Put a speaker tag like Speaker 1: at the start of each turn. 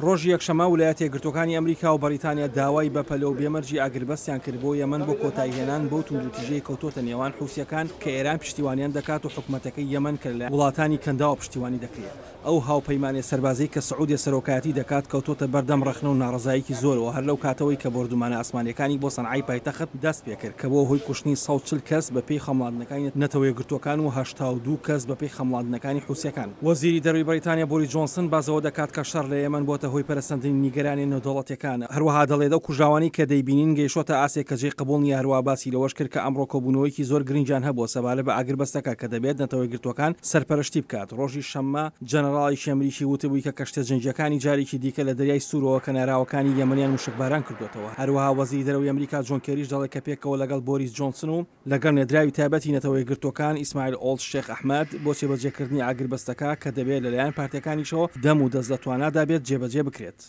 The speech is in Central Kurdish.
Speaker 1: ڕۆژی یەکشەمە ویلایەتە یەکگرتووەکانی ئەمریکا و بەریتانیا داوای بە پەلە و بێمەرجی ئاگربەستیان کرد بۆ یەمەن بۆ کۆتایهێنان بۆ توندوتیژەی کەوتۆتە نێوان حوسیەکان کە ئێران پشتیوانیان دەکات و حکوومەتەکەی یەمەن کە لە وڵاتانی کەنداوە پشتیوانی دەکرێت. ئەو هاوپەیمانێ سەربازەی کە سعودی سەرۆکایەتی دەکات کەوتۆتە بەردەم ڕەخنە و ناڕزاییکی زۆرەوە هەر لەو کاتەوەی کە بۆردومانە ئاسمانیەکانی بۆ سەنعای پایتەخت دەست پێ کرد کە بۆ هۆی کوشتنی 140 کەس بە پێی خەمڵاندنەکانی نەتەوە یەکگرتووەکان و 82 کەس بە پێی خەمڵاندنەکانی حوسیەکان. وەزیری دەرەوەی بەریتانیا بۆریس جۆنسن بازەوە دەکات کە شەڕ لە یەمەن بۆتە هۆی پەرەسەندنی نیگەرانی نێودەوڵەتیەکان. هەروەها دەڵێت ئەو کوژاوانی کە دەیبینین گەیشتوتە ئاسێ کە جێی قبوڵ نیە. هەروەها باسی لەوەش کرد کە ئەمڕۆ کۆبوونەوەیکی زۆر گرنگیان هەبووە سەبارەت بە ئاگربەستەکە کە دەبێت نەتەوە یەکگرتووەکان سەرپەرشتی بکات. ڕۆژی شەممە جەنەڕاڵی ئەمریکی وتبووی کە کەشتە جەنگیەکانی جارێکی دیکە لە دەریای سوورەوە کەناراوەکانی یەمەنیان موشکباران کردوێتەوە. هەروەها وەزیری دەرەوەی ئەمریکا جۆن کێریش دەڵێت کە پێکەوە لەگەڵ بۆریس جۆنسن و لەگەڵ نێردراوی تایبەتی نەتەوە یەکگرتووەکان ئیسماعیل ئۆڵد شێخ ئەحمەد بۆ جێبەجێکردنی ئاگربەستەکە کە دەبێت لەلایەن پارتیەکانیشەوە دەم و دەست لە توانادا بێت جێبەجێ بکرێت.